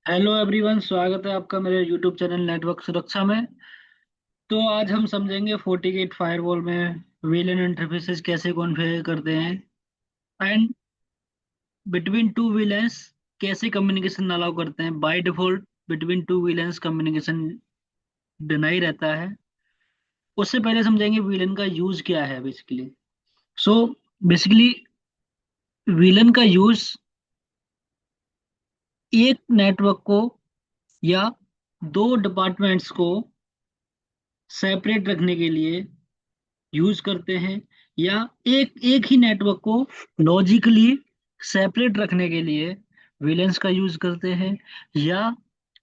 Hello everyone, स्वागत है आपका मेरे यूट्यूब चैनल नेटवर्क सुरक्षा में। तो आज हम समझेंगे फोर्टिगेट फायरवॉल में वीलन इंटरफेसेस कैसे कॉन्फ़िगर करते हैं एंड बिटवीन टू विलेंस कैसे कम्युनिकेशन अलाउ करते हैं। By default between two VLANs communication deny रहता है। उससे पहले समझेंगे विलन का यूज क्या है बेसिकली। सो बेसिकली विलन का यूज एक नेटवर्क को या दो डिपार्टमेंट्स को सेपरेट रखने के लिए यूज करते हैं, या एक एक ही नेटवर्क को लॉजिकली सेपरेट रखने के लिए विलेंस का यूज करते हैं। या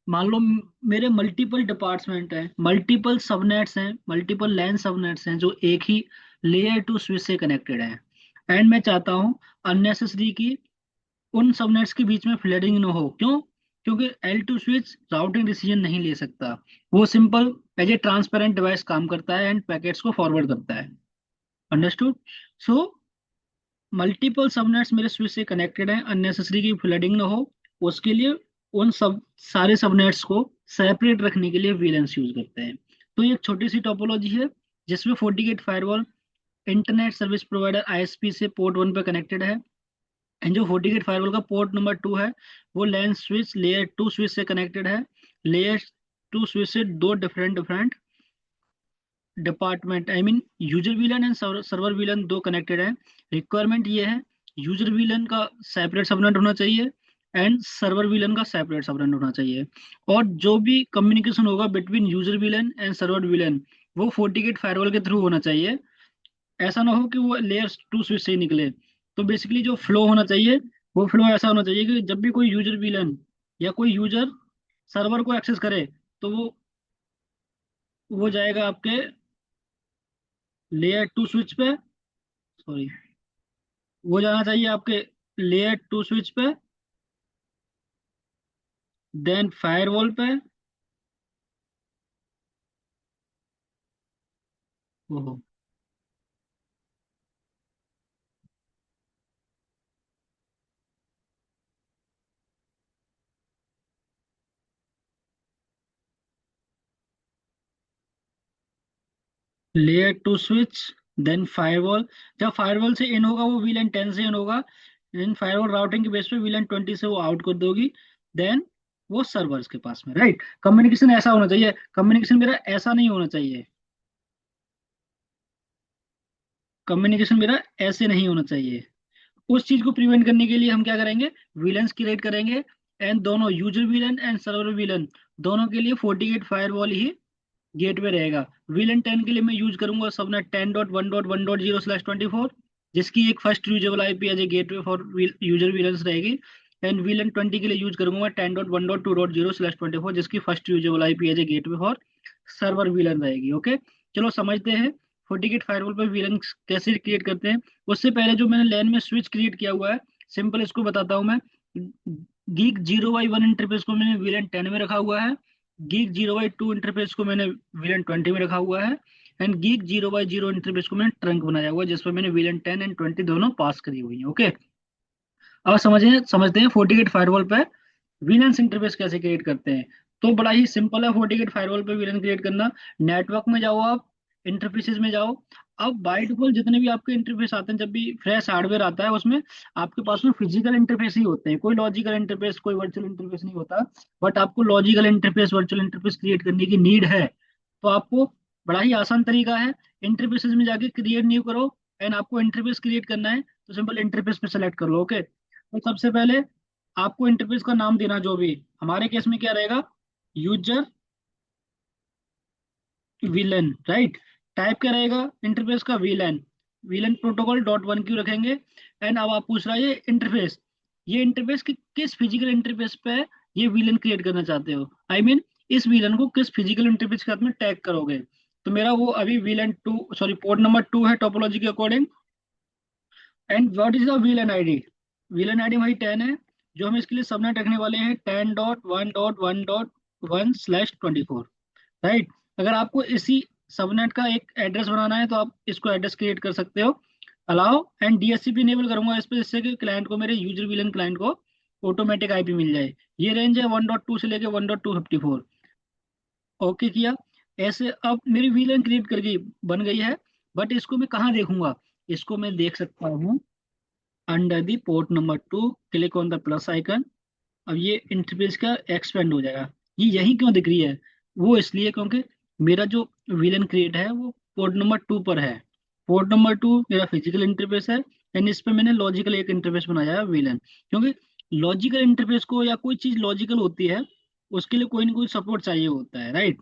मान लो मेरे मल्टीपल डिपार्टमेंट हैं, मल्टीपल सबनेट्स हैं, मल्टीपल लैन सबनेट्स हैं जो एक ही लेयर टू स्विच से कनेक्टेड हैं, एंड मैं चाहता हूँ अननेसेसरी की उन सबनेट्स के बीच में फ्लडिंग ना हो। क्यों? क्योंकि L2 स्विच राउटिंग डिसीजन नहीं ले सकता। वो simple as a transparent device काम करता है एंड पैकेट्स को फॉरवर्ड करता है। अंडरस्टूड? सो मल्टीपल सबनेट्स मेरे स्विच से कनेक्टेड हैं, अननेसेसरी की फ्लडिंग ना हो, उसके लिए उन सब सारे सबनेट्स को सेपरेट रखने के लिए वीलेंस यूज करते हैं। तो ये एक छोटी सी टोपोलॉजी है जिसमें FortiGate firewall internet service provider ISP से पोर्ट 1 पे कनेक्टेड है, एंड जो फोर्टिगेट फायरवॉल का पोर्ट नंबर 2 है वो लैन स्विच लेयर 2 स्विच से कनेक्टेड है। लेयर 2 स्विच से दो different different department, I mean user VLAN and server VLAN, दो कनेक्टेड है। रिक्वायरमेंट ये है, यूजर वीलन का सेपरेट सबनेट होना चाहिए एंड सर्वर वीलन का सेपरेट सबनेट होना चाहिए। और जो भी कम्युनिकेशन होगा between user VLAN and server VLAN वो फोर्टिगेट फायरवॉल के थ्रू होना चाहिए। ऐसा ना हो कि वो लेयर 2 स्विच से ही निकले। तो बेसिकली जो फ्लो होना चाहिए वो फ्लो ऐसा होना चाहिए कि जब भी कोई यूजर वीलन या कोई यूजर सर्वर को एक्सेस करे तो वो जाएगा आपके लेयर 2 स्विच पे, सॉरी, वो जाना चाहिए आपके लेयर 2 स्विच पे, देन फायरवॉल पे। ओहो, लेयर 2 स्विच देन फायरवॉल। जब फायरवॉल से इन होगा वो वीलन 10 से इन होगा, देन फायरवॉल राउटिंग के बेस पे वीलन 20 से वो आउट कर दोगी, देन वो सर्वर्स के पास में, राइट। कम्युनिकेशन ऐसा होना चाहिए, कम्युनिकेशन मेरा ऐसा नहीं होना चाहिए, कम्युनिकेशन मेरा ऐसे नहीं होना चाहिए। उस चीज को प्रिवेंट करने के लिए हम क्या करेंगे, विलन्स क्रिएट करेंगे, एंड दोनों user villain and server villain दोनों के लिए फोर्टिगेट फायरवॉल ही गेटवे रहेगा। विलन 10 के लिए मैं यूज करूंगा सबनेट 10.1.1.0/24, जिसकी एक first usable IP as a gateway for user VLANs रहेगी। एंड विलन 20 के लिए यूज करूंगा 10.1.2.0/24, जिसकी first usable IP as a gateway for server VLAN रहेगी। ओके, चलो समझते हैं फोर्टिगेट फायरवॉल पर विलन कैसे क्रिएट करते हैं। उससे पहले जो मैंने लैन में स्विच क्रिएट किया हुआ है, सिंपल इसको बताता हूँ मैं। गीक 0x1 इंटरफेस को मैंने विलन 10 में रखा हुआ है, गीक 0x2 इंटरफेस को मैंने विलन 20 में रखा हुआ है, एंड गीक 0x0 इंटरफेस को मैंने ट्रंक बनाया हुआ है जिसमें मैंने विलन 10 एंड 20 दोनों पास करी हुई है। ओके, अब समझते हैं फोर्टिगेट फायरवॉल पे विलेंस इंटरफेस कैसे क्रिएट करते हैं। तो बड़ा ही सिंपल है फोर्टिगेट फायरवॉल पे विलेन क्रिएट करना। नेटवर्क में जाओ, आप इंटरफेसेस में जाओ। अब बाय डिफॉल्ट जितने भी आपके इंटरफेस आते हैं, जब भी फ्रेश हार्डवेयर आता है उसमें आपके पास में फिजिकल इंटरफेस ही होते हैं, कोई लॉजिकल इंटरफेस कोई वर्चुअल इंटरफेस नहीं होता। बट आपको logical interface virtual interface create करने की नीड है, तो आपको बड़ा ही आसान तरीका है, इंटरफेसेस में जाके क्रिएट न्यू करो, एंड आपको इंटरफेस क्रिएट करना है तो सिंपल इंटरफेस पे सेलेक्ट कर लो। ओके, तो सबसे पहले आपको इंटरफेस का नाम देना, जो भी हमारे केस में क्या रहेगा, यूजर विलन, राइट। टाइप क्या रहेगा इंटरफेस का, VLAN, VLAN protocol dot one Q रखेंगे। एंड अब आप पूछ रहा है ये इंटरफेस किस फिजिकल इंटरफेस पे ये विलन क्रिएट करना चाहते हो, आई मीन इस विलन को किस फिजिकल इंटरफेस के साथ में टैग करोगे। तो मेरा वो अभी विलन 2, सॉरी पोर्ट नंबर 2 है टोपोलॉजी के according. And what is the villain ID, villain ID वही 10 है, जो हम इसके लिए सबनेट रखने वाले हैं 10.1.1.1/24, राइट। अगर आपको इसी सबनेट का एक एड्रेस बनाना है तो आप इसको एड्रेस क्रिएट कर सकते हो। अलाउ एंड DHCP इनेबल करूंगा इस पे, जिससे कि क्लाइंट को, मेरे यूजर विलन क्लाइंट को ऑटोमेटिक आईपी मिल जाए। ये रेंज है 1.2 से लेके 1.254। ओके किया। ऐसे अब मेरी वीलन क्रिएट कर गई, बन गई है। बट इसको मैं कहाँ देखूंगा? इसको मैं देख सकता हूँ under the port number 2, click on the plus icon. अब ये इंटरफेस का एक्सपेंड हो जाएगा। ये यही क्यों दिख रही है? वो इसलिए क्योंकि मेरा जो विलन क्रिएट है वो पोर्ट नंबर 2 पर है। पोर्ट नंबर 2 मेरा फिजिकल इंटरफेस है, एंड इस पे मैंने लॉजिकल एक इंटरफेस बनाया है विलन। क्योंकि लॉजिकल इंटरफेस को, या कोई चीज लॉजिकल होती है, उसके लिए कोई ना कोई सपोर्ट चाहिए होता है, राइट?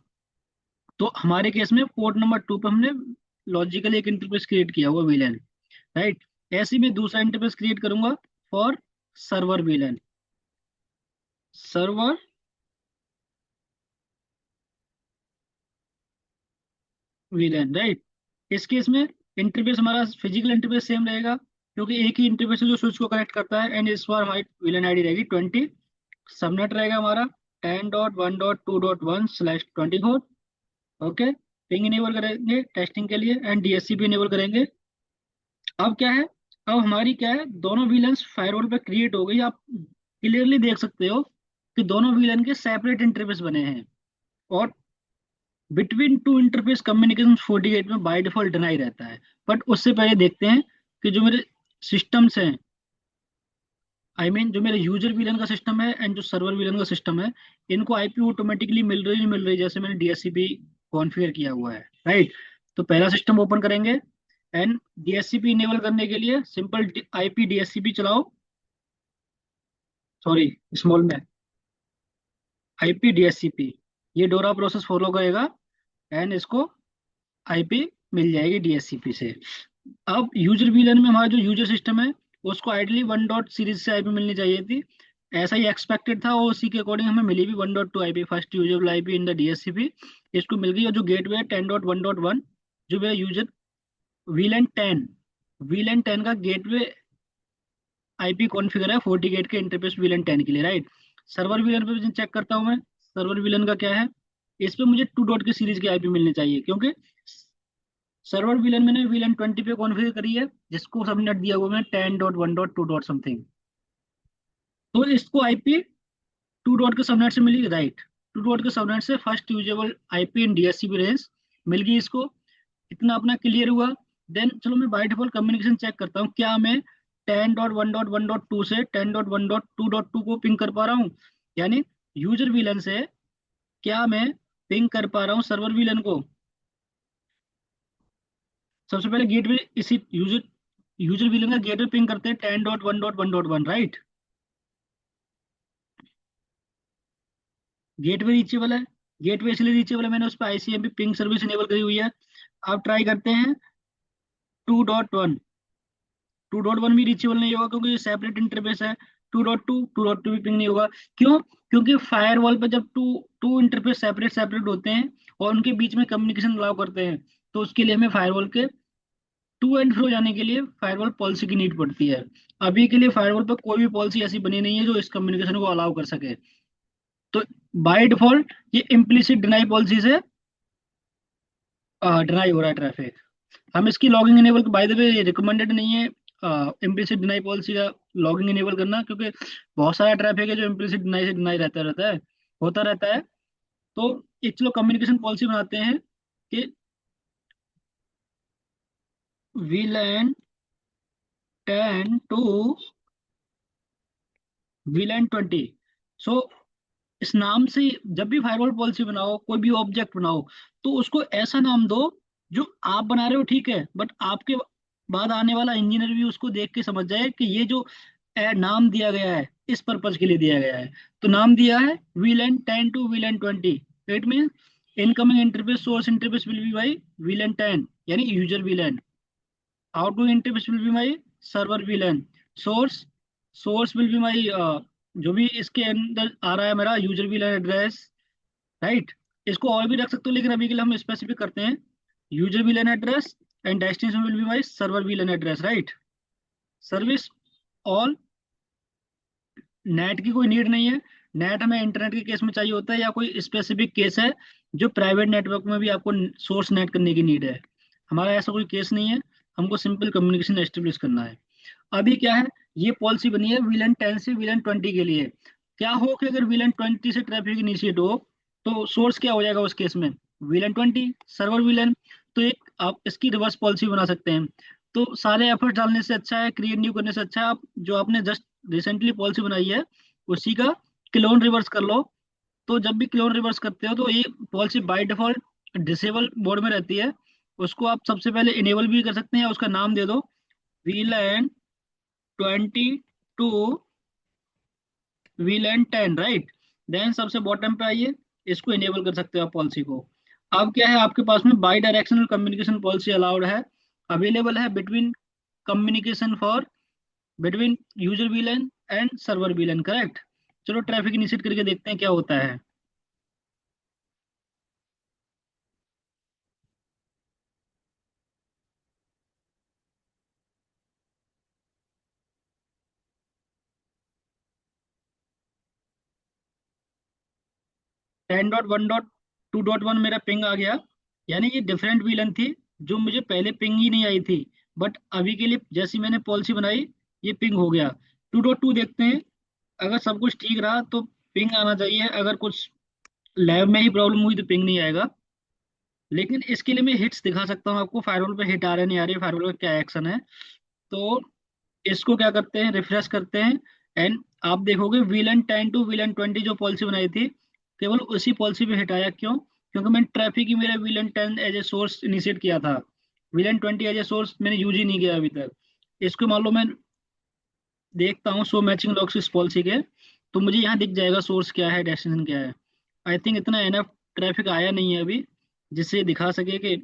तो हमारे केस में पोर्ट नंबर 2 पे हमने लॉजिकल एक इंटरफेस क्रिएट किया हुआ विलन, राइट? ऐसे ही मैं दूसरा इंटरफेस क्रिएट करूंगा for server villain. Server villain, right? इस केस में इंटरफेस हमारा फिजिकल इंटरफेस सेम रहेगा, क्योंकि एक ही इंटरफेस है जो स्विच को कनेक्ट करता है। एंड इस बार हमारी विलेन आईडी रहेगी 20। सबनेट रहेगा हमारा 10.1.2.1/24। ओके। पिंग इनेबल करेंगे टेस्टिंग के लिए, एंड डीएचसीपी इनेबल करेंगे। अब क्या है? अब हमारी क्या है, दोनों विलन्स फायरवॉल पे क्रिएट हो गई। आप क्लियरली देख सकते हो कि दोनों विलन के सेपरेट इंटरफेस बने हैं। और बिटवीन टू इंटरफेस कम्युनिकेशन 48 में बाय डिफॉल्ट डिनाई रहता है। बट उससे पहले देखते हैं कि जो मेरे सिस्टम्स हैं, जो मेरे यूजर विलन का सिस्टम है एंड जो सर्वर विलन का सिस्टम है, इनको आईपी ऑटोमेटिकली मिल रही नहीं मिल रही, जैसे मैंने डीएससीपी कॉन्फ़िगर किया हुआ है, राइट? तो पहला सिस्टम ओपन करेंगे, एंड डीएससीपी इनेबल करने के लिए सिंपल आईपी डीएससीपी चलाओ। सॉरी, स्मॉल में आईपी डीएससीपी, ये डोरा प्रोसेस फॉलो करेगा, एंड इसको आईपी मिल जाएगी डीएससीपी से। अब यूजर वीलन में हमारा जो यूजर सिस्टम है, उसको आइडली 1 डॉट सीरीज से आईपी मिलनी चाहिए थी। ऐसा ही एक्सपेक्टेड था, और उसी के अकॉर्डिंग हमें मिली भी 1.2 IP, first usable IP in the DSCP. इसको मिल गई। और जो गेटवे है 10.1.1, जो मेरा यूजर वीलन टेन का गेटवे आईपी कॉन्फ़िगर है 40 गेट के इंटरफेस वीलन 10 के लिए, राइट? सर्वर वीलन पे भी चेक करता हूँ मैं। सर्वर वीलन का क्या है? इस पे मुझे 2 डॉट की सीरीज की आईपी मिलनी चाहिए, क्योंकि सर्वर विलन मैंने विलन 20 पे कॉन्फ़िगर करी है, जिसको सबनेट दिया हुआ है 10.1.2. समथिंग। तो इसको आईपी 2 डॉट के सबनेट से मिली, राइट? 2 डॉट के सबनेट से फर्स्ट यूजेबल आईपी इन डीएससीपी रेंज मिल गई इसको। इतना अपना क्लियर हुआ। देन चलो मैं बाय डिफॉल्ट कम्युनिकेशन चेक करता हूँ, क्या मैं 10.1.1.2 से 10.1.2.2 को पिंग कर पा रहा हूँ? यानी यूजर विलन से क्या मैं पिंग कर पा रहा हूँ सर्वर विलन को? सबसे पहले गेटवे, इसी यूजर यूजर विलन का गेटवे पिंग करते हैं 10.1.1.1, राइट? गेटवे रीचेबल है। गेटवे इसलिए रीचेबल है, मैंने उस पर आईसीएमपी पिंग सर्विस इनेबल करी हुई है। आप ट्राई करते हैं 2.1। 2.1 भी रीचेबल नहीं होगा, क्योंकि ये सेपरेट इंटरफेस है। 2.2 भी पिंग नहीं होगा। क्यों? क्योंकि फायरवॉल पे जब two two interface separate separate होते हैं और उनके बीच में कम्युनिकेशन अलाउ करते हैं, तो उसके लिए हमें फायरवॉल के टू एंड फ्रो जाने के लिए फायरवॉल पॉलिसी की नीड पड़ती है। अभी के लिए फायरवॉल पर कोई भी पॉलिसी ऐसी बनी नहीं है जो इस कम्युनिकेशन को अलाउ कर सके। तो बाय डिफॉल्ट ये इम्प्लिसिट डिनाई पॉलिसी से डिनाई हो रहा है ट्रैफिक। हम इसकी logging enable, by the way, recommended नहीं है इम्प्लिसिट डिनाई पॉलिसी का लॉगिंग इनेबल करना, क्योंकि बहुत सारा ट्रैफिक है जो इम्प्लिसिट डिनाई से डिनाई रहता रहता है, होता रहता है। तो एक चलो कम्युनिकेशन पॉलिसी बनाते हैं कि VLAN 10 to VLAN 20। So इस नाम से जब भी फायरवॉल पॉलिसी बनाओ, कोई भी ऑब्जेक्ट बनाओ, तो उसको ऐसा नाम दो जो आप बना रहे हो, ठीक है, बट आपके बाद आने वाला इंजीनियर भी उसको देख के समझ जाए कि ये जो नाम दिया गया है इस पर्पज के लिए दिया गया है। तो नाम दिया है VLAN 10 to VLAN 20। It mean incoming interface source interface will be by VLAN 10, यानी user VLAN. Outgoing interface will be my server VLAN. Source source will be my, जो भी इसके अंदर आ रहा है मेरा यूजर वीलन एड्रेस, राइट? इसको और भी रख सकते हो, लेकिन अभी के लिए हम स्पेसिफिक करते हैं user VLAN address, and destination will be my server VLAN address, right? Service all. Net की कोई नीड नहीं है। नेट हमें इंटरनेट के केस में चाहिए होता है, या कोई स्पेसिफिक केस है जो प्राइवेट नेटवर्क में भी आपको सोर्स नेट करने की नीड है। हमारा ऐसा कोई केस नहीं है, हमको सिंपल कम्युनिकेशन एस्टेब्लिश करना है। अभी क्या है, ये पॉलिसी बनी है VLAN 10 से VLAN 20 के लिए। क्या हो कि अगर VLAN 20 से ट्रैफिक इनिशिएट हो तो सोर्स क्या हो जाएगा उस केस में, VLAN 20 सर्वर VLAN। तो एक आप इसकी रिवर्स पॉलिसी बना सकते हैं। तो सारे एफर्ट डालने से अच्छा है, क्रिएट न्यू करने से अच्छा है, आप जो आपने जस्ट रिसेंटली पॉलिसी बनाई है उसी का क्लोन रिवर्स कर लो। तो जब भी क्लोन रिवर्स करते हो तो ये policy by default disable mode में रहती है। उसको आप सबसे पहले इनेबल भी कर सकते हैं, या उसका नाम दे दो VLAN 22 VLAN 10, राइट। देन सबसे बॉटम पे आइए, इसको इनेबल कर सकते हो आप पॉलिसी को। अब क्या है, आपके पास में by directional communication policy allowed है, अवेलेबल है between communication for between user VLAN and server VLAN, correct. चलो ट्रैफिक इनिशिएट करके देखते हैं क्या होता है। 10.1.2.1 मेरा पिंग आ गया, यानी ये डिफरेंट VLAN थी जो मुझे पहले पिंग ही नहीं आई थी, बट अभी के लिए जैसी मैंने पॉलिसी बनाई ये पिंग हो गया। 2.2 देखते हैं, अगर सब कुछ ठीक रहा तो पिंग आना चाहिए, अगर कुछ लैब में ही प्रॉब्लम हुई तो पिंग नहीं आएगा। लेकिन इसके लिए मैं हिट्स दिखा सकता हूँ आपको, फायरवॉल पे हिट आ रहे नहीं आ रहे, फायरवॉल का क्या एक्शन है। तो इसको क्या करते हैं, रिफ्रेश करते हैं, एंड आप देखोगे VLAN 10 टू VLAN 20 जो पॉलिसी बनाई थी केवल उसी पॉलिसी पे हिट आया। क्यों? क्योंकि मैंने ट्रैफिक ही मेरा VLAN 10 as a source initiate किया था, VLAN 20 एज ए सोर्स मैंने यूज ही नहीं किया अभी तक। इसको मान लो मैं देखता हूँ सो मैचिंग लॉग्स इस पॉलिसी के, तो मुझे यहाँ दिख जाएगा सोर्स क्या है, डेस्टिनेशन क्या है। आई थिंक इतना एनफ ट्रैफिक आया नहीं है अभी जिससे ये दिखा सके कि,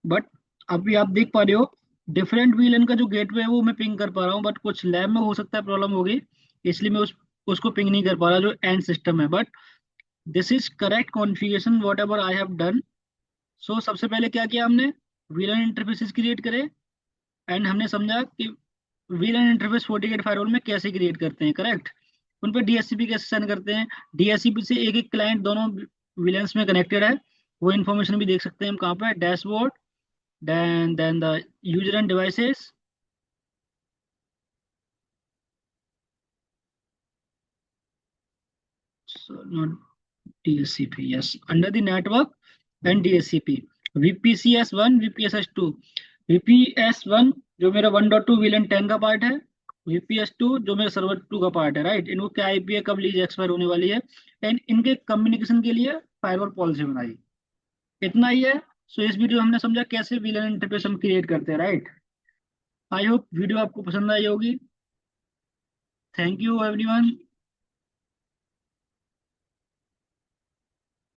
बट अभी आप देख पा रहे हो डिफरेंट VLAN का जो गेटवे है वो मैं पिंग कर पा रहा हूँ, बट कुछ लैब में हो सकता है प्रॉब्लम होगी, इसलिए मैं उसको पिंग नहीं कर पा रहा जो एंड सिस्टम है। But this is correct configuration whatever I have done. So सबसे पहले क्या किया हमने, VLAN इंटरफेसेस क्रिएट करे, एंड हमने समझा कि VLAN इंटरफेस FortiGate फायरवॉल में कैसे क्रिएट करते हैं, करेक्ट। उन पर DHCP कैसे सेंड करते हैं, DHCP से एक एक क्लाइंट दोनों VLANs में कनेक्टेड है, वो इन्फॉर्मेशन भी देख सकते हैं हम कहाँ पे, dashboard, then the user and devices. So not DSCP, yes, under the network and DSCP, VPCS1 VPSS2। VPS1 जो मेरा 1.2 VLAN 10 का पार्ट है, VPS2 जो मेरा सर्वर 2 का पार्ट है, राइट। इनको क्या IP है, कब लीज एक्सपायर होने वाली है, एंड इनके कम्युनिकेशन के लिए फायरवॉल पॉलिसी बनाई। इतना ही है। सो इस वीडियो में हमने समझा कैसे VLAN इंटरफेस हम क्रिएट करते हैं, राइट। आई होप वीडियो आपको पसंद आई होगी। Thank you everyone.